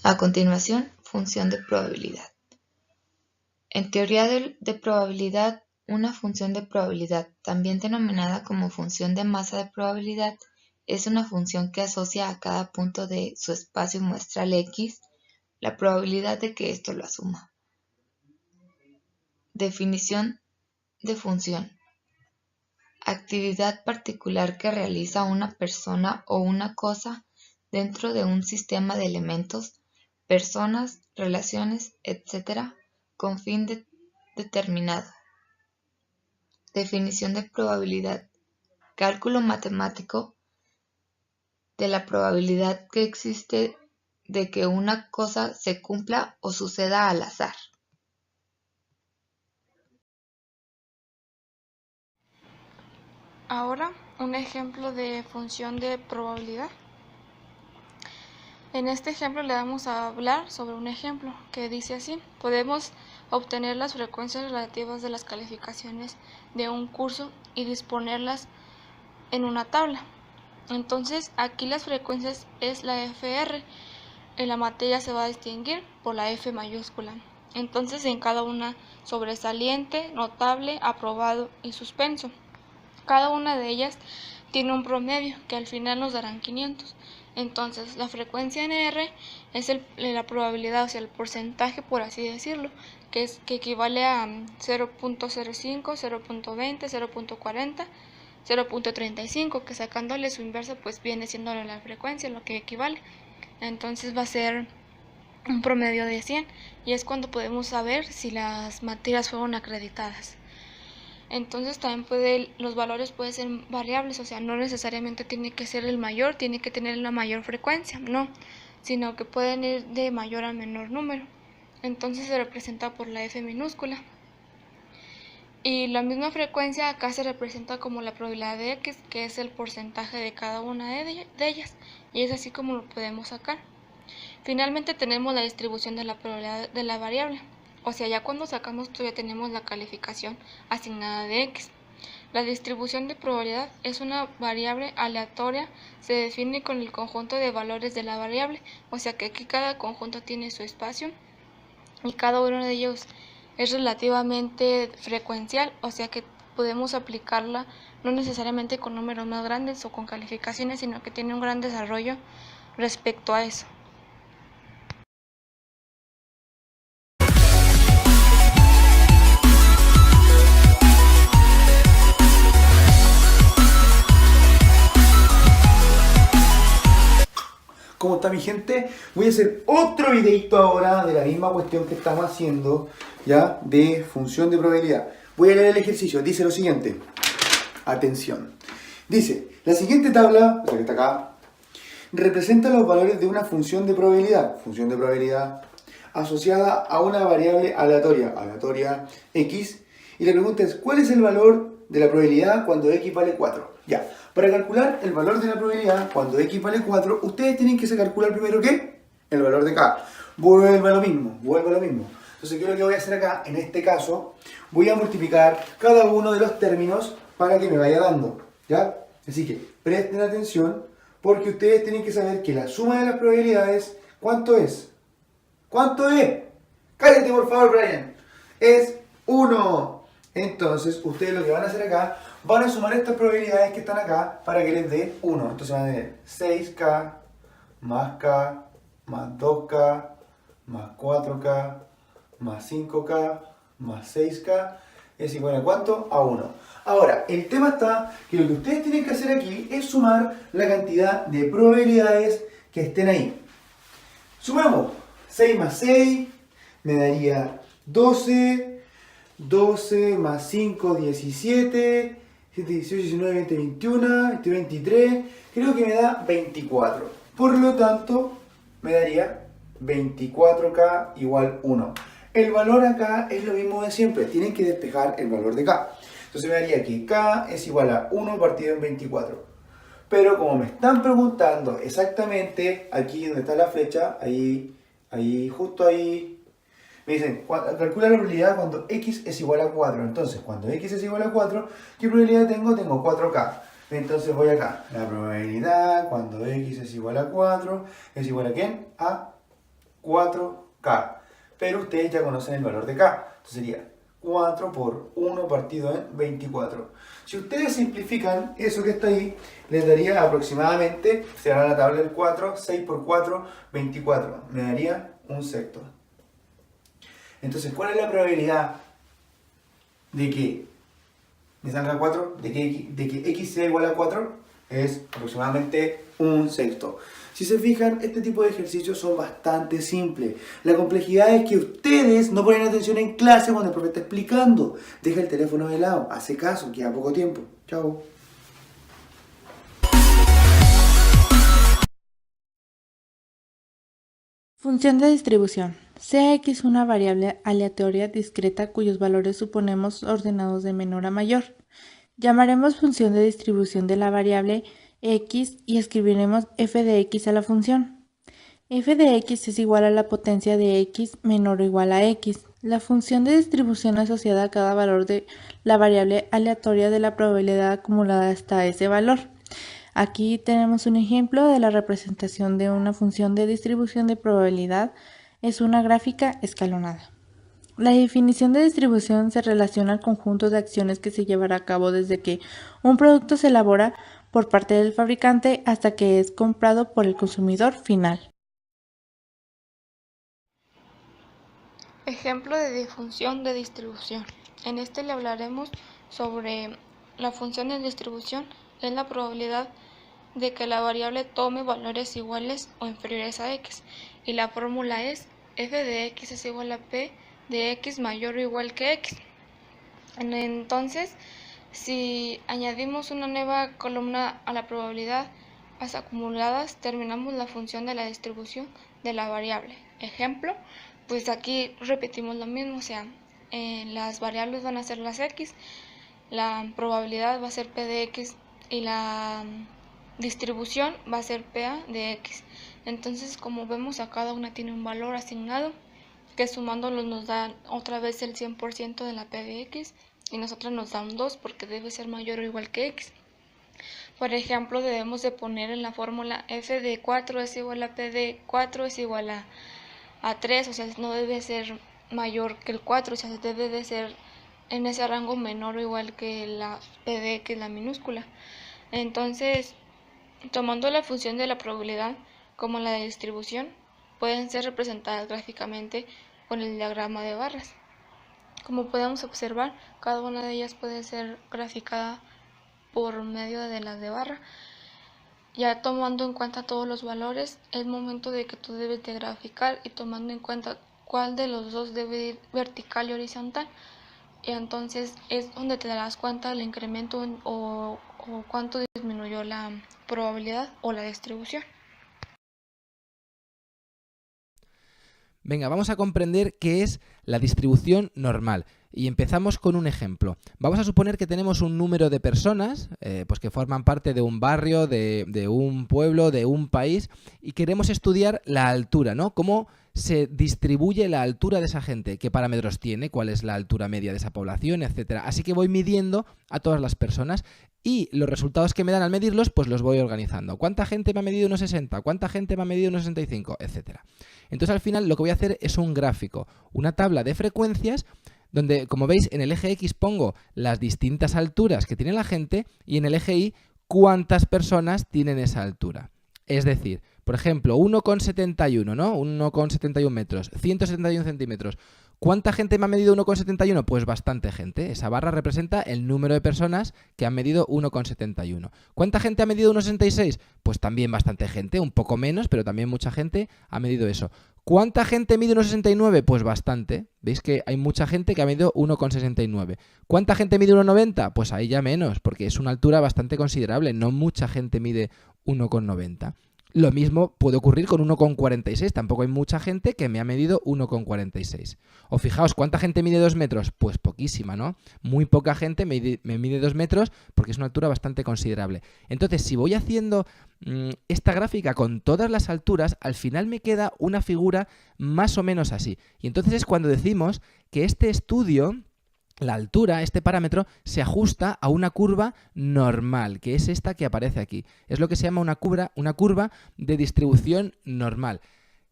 A continuación, función de probabilidad. En teoría de probabilidad, una función de probabilidad, también denominada como función de masa de probabilidad, es una función que asocia a cada punto de su espacio muestral X la probabilidad de que ésto lo asuma. Definición de función. Actividad particular que realiza una persona o una cosa dentro de un sistema de elementos, personas, relaciones, etc., con fin determinado. Definición de probabilidad. Cálculo matemático de la probabilidad que existe de que una cosa se cumpla o suceda al azar. Ahora, un ejemplo de función de probabilidad. En este ejemplo le vamos a hablar sobre un ejemplo que dice así: podemos obtener las frecuencias relativas de las calificaciones de un curso y disponerlas en una tabla. Entonces, aquí las frecuencias es la FR. En la materia se va a distinguir por la F mayúscula. Entonces, en cada una sobresaliente, notable, aprobado y suspenso. Cada una de ellas tiene un promedio que al final nos darán 500. Entonces, la frecuencia en R es la probabilidad, o sea, el porcentaje, por así decirlo, que equivale a 0.05, 0.20, 0.40, 0.35, que sacándole su inversa pues viene siendo la frecuencia, lo que equivale. Entonces va a ser un promedio de 100 y es cuando podemos saber si las materias fueron acreditadas. Entonces también los valores pueden ser variables, o sea, no necesariamente tiene que ser el mayor, tiene que tener la mayor frecuencia, no, sino que pueden ir de mayor a menor número. Entonces se representa por la F minúscula. Y la misma frecuencia acá se representa como la probabilidad de X, que es el porcentaje de cada una de ellas, y es así como lo podemos sacar. Finalmente tenemos la distribución de la probabilidad de la variable. O sea, ya cuando sacamos esto ya tenemos la calificación asignada de X. La distribución de probabilidad es una variable aleatoria, se define con el conjunto de valores de la variable, o sea que aquí cada conjunto tiene su espacio y cada uno de ellos es relativamente frecuencial, o sea que podemos aplicarla no necesariamente con números más grandes o con calificaciones, sino que tiene un gran desarrollo respecto a eso. ¿Cómo está mi gente? Voy a hacer otro videito ahora de la misma cuestión que estamos haciendo, ya, de función de probabilidad. Voy a leer el ejercicio, dice lo siguiente. Atención. Dice, la siguiente tabla, la que está acá, representa los valores de una función de probabilidad, asociada a una variable aleatoria X, y la pregunta es, ¿cuál es el valor de la probabilidad cuando X vale 4? Ya, para calcular el valor de la probabilidad cuando X vale 4, ustedes tienen que calcular primero ¿qué? El valor de K. Vuelve a lo mismo. Entonces, ¿qué es lo que voy a hacer acá? En este caso, voy a multiplicar cada uno de los términos para que me vaya dando, ¿ya? Así que, presten atención, porque ustedes tienen que saber que la suma de las probabilidades, ¿cuánto es? ¿Cuánto es? Cállate por favor, Brian. Es 1. Entonces, ustedes lo que van a hacer acá, van a sumar estas probabilidades que están acá para que les dé 1. Entonces van a tener 6K, más 2K, más 4K, más 5K, más 6K, es igual a ¿cuánto? A 1. Ahora, el tema está que lo que ustedes tienen que hacer aquí es sumar la cantidad de probabilidades que estén ahí. Sumamos 6 más 6 me daría 12, 12 más 5, 17, 7, 18, 19, 20, 21, 23, creo que me da 24. Por lo tanto, me daría 24K igual 1. El valor acá es lo mismo de siempre, tienen que despejar el valor de K. Entonces me daría que K es igual a 1 partido en 24. Pero como me están preguntando exactamente aquí donde está la flecha, justo ahí, me dicen, calcula la probabilidad cuando X es igual a 4. Entonces, cuando X es igual a 4, ¿qué probabilidad tengo? Tengo 4K. Entonces voy acá. La probabilidad cuando X es igual a 4 es igual a ¿quién? A 4K. Pero ustedes ya conocen el valor de K. Entonces sería 4 por 1 partido en 24. Si ustedes simplifican eso que está ahí, les daría aproximadamente, se hará la tabla del 4, 6 por 4, 24. Me daría un sexto. Entonces, ¿cuál es la probabilidad de que me salga 4? De que x sea igual a 4? Es aproximadamente un sexto. Si se fijan, este tipo de ejercicios son bastante simples. La complejidad es que ustedes no ponen atención en clase cuando el profe está explicando. Deja el teléfono de lado, hace caso, queda poco tiempo. Chao. Función de distribución. Sea x una variable aleatoria discreta cuyos valores suponemos ordenados de menor a mayor. Llamaremos función de distribución de la variable x y escribiremos f de x a la función. F de x es igual a la potencia de x menor o igual a x. La función de distribución asociada a cada valor de la variable aleatoria de la probabilidad acumulada hasta ese valor. Aquí tenemos un ejemplo de la representación de una función de distribución de probabilidad. Es una gráfica escalonada. La definición de distribución se relaciona al conjunto de acciones que se llevará a cabo desde que un producto se elabora por parte del fabricante hasta que es comprado por el consumidor final. Ejemplo de función de distribución. En este le hablaremos sobre la función de distribución. Es la probabilidad de que la variable tome valores iguales o inferiores a x. Y la fórmula es f de x es igual a p de x mayor o igual que x. Entonces, si añadimos una nueva columna a la probabilidad, las acumuladas, terminamos la función de la distribución de la variable. Ejemplo, pues aquí repetimos lo mismo, o sea, las variables van a ser las x, la probabilidad va a ser p de x y la distribución va a ser PA de x. Entonces, como vemos, a cada una tiene un valor asignado que sumándolos nos da otra vez el 100% de la P de x y nosotros nos da un 2 porque debe ser mayor o igual que x. Por ejemplo, debemos de poner en la fórmula f de 4 es igual a P de 4 es igual a 3, o sea, no debe ser mayor que el 4, o sea, debe de ser en ese rango menor o igual que la P de x, la minúscula. Entonces, tomando la función de la probabilidad como la de distribución, pueden ser representadas gráficamente con el diagrama de barras. Como podemos observar, cada una de ellas puede ser graficada por medio de las de barra. Ya tomando en cuenta todos los valores, es momento de que tú debes de graficar y tomando en cuenta cuál de los dos debe ir vertical y horizontal. Y entonces es donde te darás cuenta del incremento o cuánto disminuyó la probabilidad o la distribución. Venga, vamos a comprender qué es la distribución normal. Y empezamos con un ejemplo. Vamos a suponer que tenemos un número de personas pues que forman parte de un barrio, de un pueblo, de un país y queremos estudiar la altura, ¿no? Cómo se distribuye la altura de esa gente, qué parámetros tiene, cuál es la altura media de esa población, etcétera. Así que voy midiendo a todas las personas y los resultados que me dan al medirlos, pues los voy organizando. ¿Cuánta gente me ha medido unos 60? ¿Cuánta gente me ha medido unos 65? Etcétera. Entonces al final lo que voy a hacer es un gráfico, una tabla de frecuencias donde, como veis, en el eje X pongo las distintas alturas que tiene la gente y en el eje Y cuántas personas tienen esa altura. Es decir, por ejemplo, 1,71, ¿no? 1,71 metros, 171 centímetros. ¿Cuánta gente me ha medido 1,71? Pues bastante gente. Esa barra representa el número de personas que han medido 1,71. ¿Cuánta gente ha medido 1,66? Pues también bastante gente, un poco menos, pero también mucha gente ha medido eso. ¿Cuánta gente mide 1,69? Pues bastante. ¿Veis que hay mucha gente que ha medido 1,69? ¿Cuánta gente mide 1,90? Pues ahí ya menos, porque es una altura bastante considerable. No mucha gente mide 1,90. Lo mismo puede ocurrir con 1,46. Tampoco hay mucha gente que me ha medido 1,46. O fijaos, ¿cuánta gente mide 2 metros? Pues poquísima, ¿no? Muy poca gente me mide 2 metros porque es una altura bastante considerable. Entonces, si voy haciendo esta gráfica con todas las alturas, al final me queda una figura más o menos así. Y entonces es cuando decimos que este estudio, la altura, este parámetro, se ajusta a una curva normal, que es esta que aparece aquí. Es lo que se llama una curva de distribución normal.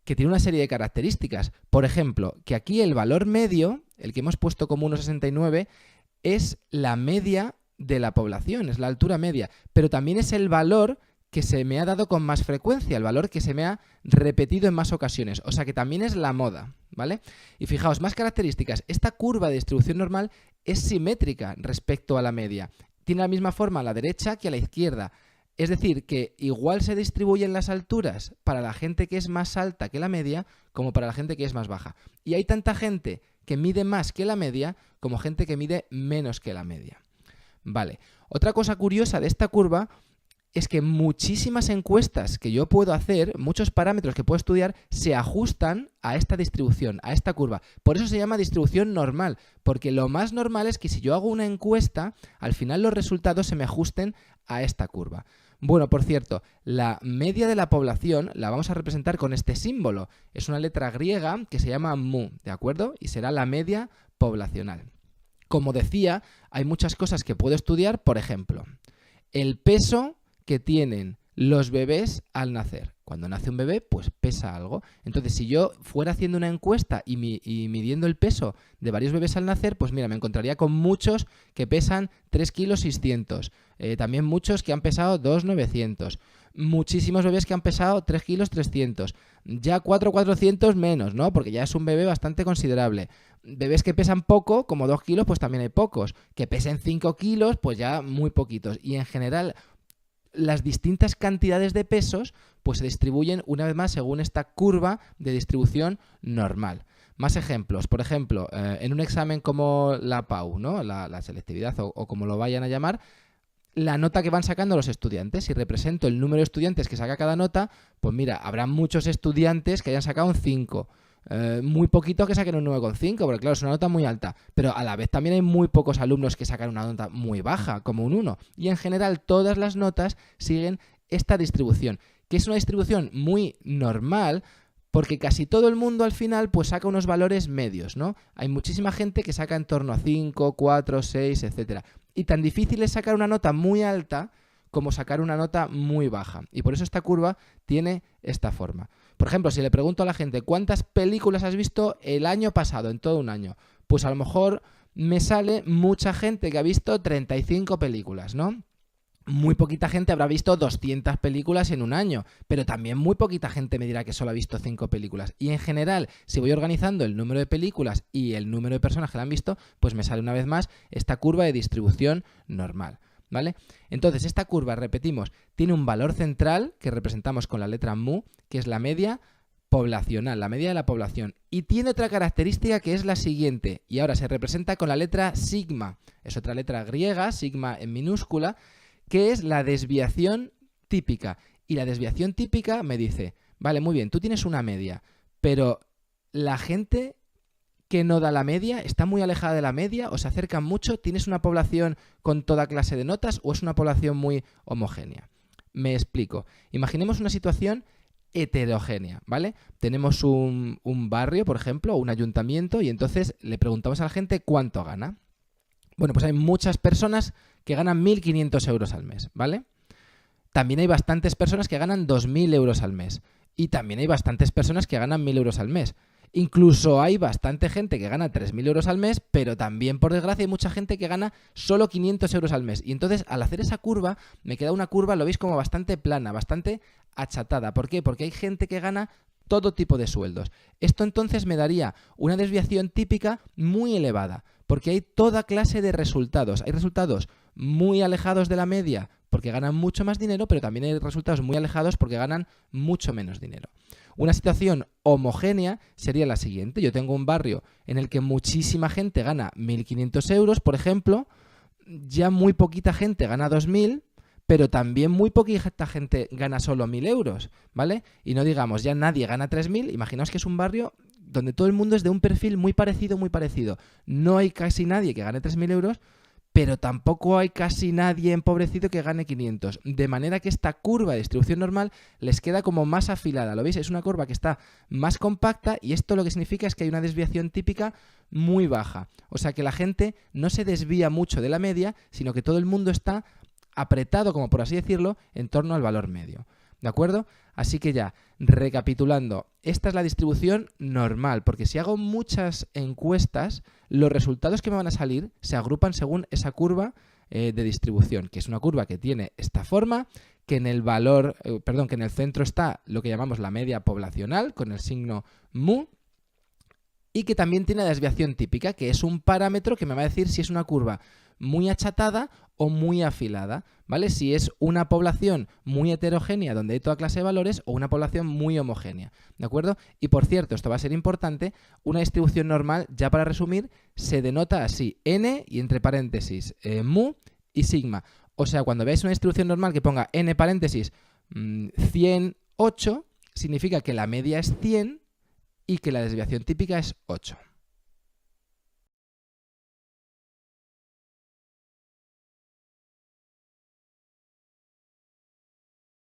que tiene una serie de características. Por ejemplo, que aquí el valor medio, el que hemos puesto como 1,69, es la media de la población, es la altura media, pero también es el valor que se me ha dado con más frecuencia, el valor que se me ha repetido en más ocasiones, o sea que también es la moda, ¿vale? Y fijaos, más características, esta curva de distribución normal es simétrica respecto a la media, tiene la misma forma a la derecha que a la izquierda, es decir, que igual se distribuyen las alturas para la gente que es más alta que la media como para la gente que es más baja, y hay tanta gente que mide más que la media como gente que mide menos que la media. Vale, otra cosa curiosa de esta curva es que muchísimas encuestas que yo puedo hacer, muchos parámetros que puedo estudiar, se ajustan a esta distribución, a esta curva. Por eso se llama distribución normal, porque lo más normal es que si yo hago una encuesta, al final los resultados se me ajusten a esta curva. Bueno, por cierto, la media de la población la vamos a representar con este símbolo. Es una letra griega que se llama mu, ¿de acuerdo? Y será la media poblacional. Como decía, hay muchas cosas que puedo estudiar, por ejemplo, el peso que tienen los bebés al nacer. Cuando nace un bebé, pues pesa algo. Entonces, si yo fuera haciendo una encuesta y midiendo el peso de varios bebés al nacer, pues mira, me encontraría con muchos que pesan 3,6 kg. También muchos que han pesado 2,900. Muchísimos bebés que han pesado 3,3 kg. Ya 4,400 menos, ¿no? Porque ya es un bebé bastante considerable. Bebés que pesan poco, como 2 kilos, pues también hay pocos. Que pesen 5 kilos, pues ya muy poquitos. Y en general, las distintas cantidades de pesos pues se distribuyen una vez más según esta curva de distribución normal. Más ejemplos, por ejemplo, en un examen como la PAU, ¿no? la selectividad o como lo vayan a llamar, la nota que van sacando los estudiantes. Si represento el número de estudiantes que saca cada nota, pues mira, habrá muchos estudiantes que hayan sacado un 5. Muy poquitos que saquen un 9,5, porque claro, es una nota muy alta, pero a la vez también hay muy pocos alumnos que sacan una nota muy baja, como un 1, y en general todas las notas siguen esta distribución, que es una distribución muy normal, porque casi todo el mundo al final pues saca unos valores medios, ¿no? Hay muchísima gente que saca en torno a 5, 4, 6, etc. Y tan difícil es sacar una nota muy alta como sacar una nota muy baja, y por eso esta curva tiene esta forma. Por ejemplo, si le pregunto a la gente ¿cuántas películas has visto el año pasado, en todo un año? Pues a lo mejor me sale mucha gente que ha visto 35 películas, ¿no? Muy poquita gente habrá visto 200 películas en un año, pero también muy poquita gente me dirá que solo ha visto 5 películas. Y en general, si voy organizando el número de películas y el número de personas que la han visto, pues me sale una vez más esta curva de distribución normal, ¿vale? Entonces, esta curva, repetimos, tiene un valor central que representamos con la letra mu, que es la media poblacional, la media de la población. Y tiene otra característica que es la siguiente, y ahora se representa con la letra sigma. Es otra letra griega, sigma en minúscula, que es la desviación típica. Y la desviación típica me dice, vale, muy bien, tú tienes una media, pero la gente que no da la media, está muy alejada de la media o se acercan mucho, ¿tienes una población con toda clase de notas o es una población muy homogénea? Me explico. Imaginemos una situación heterogénea, ¿vale? Tenemos un barrio, por ejemplo, o un ayuntamiento y entonces le preguntamos a la gente cuánto gana. Bueno, pues hay muchas personas que ganan 1.500 euros al mes, ¿vale? También hay bastantes personas que ganan 2.000 euros al mes y también hay bastantes personas que ganan 1.000 euros al mes. Incluso hay bastante gente que gana 3.000 euros al mes, pero también, por desgracia, hay mucha gente que gana solo 500 euros al mes. Y entonces, al hacer esa curva, me queda una curva, lo veis como bastante plana, bastante achatada. ¿Por qué? Porque hay gente que gana todo tipo de sueldos. Esto entonces me daría una desviación típica muy elevada, porque hay toda clase de resultados. Hay resultados muy alejados de la media porque ganan mucho más dinero, pero también hay resultados muy alejados porque ganan mucho menos dinero. Una situación homogénea sería la siguiente. Yo tengo un barrio en el que muchísima gente gana 1.500 euros, por ejemplo, ya muy poquita gente gana 2.000, pero también muy poquita gente gana solo 1.000 euros, ¿vale? Y no digamos, ya nadie gana 3.000, imaginaos que es un barrio donde todo el mundo es de un perfil muy parecido, muy parecido. No hay casi nadie que gane 3.000 euros, pero tampoco hay casi nadie empobrecido que gane 500. De manera que esta curva de distribución normal les queda como más afilada. ¿Lo veis? Es una curva que está más compacta y esto lo que significa es que hay una desviación típica muy baja. O sea que la gente no se desvía mucho de la media, sino que todo el mundo está apretado, como por así decirlo, en torno al valor medio. ¿De acuerdo? Así que ya, recapitulando, esta es la distribución normal, porque si hago muchas encuestas, los resultados que me van a salir se agrupan según esa curva de distribución, que es una curva que tiene esta forma, que en el que en el centro está lo que llamamos la media poblacional, con el signo mu, y que también tiene la desviación típica, que es un parámetro que me va a decir si es una curva muy achatada o muy afilada, ¿vale? Si es una población muy heterogénea donde hay toda clase de valores o una población muy homogénea, ¿de acuerdo? Y por cierto, esto va a ser importante, una distribución normal, ya para resumir, se denota así, n y entre paréntesis mu y sigma. O sea, cuando veáis una distribución normal que ponga n paréntesis 108, significa que la media es 100 y que la desviación típica es 8.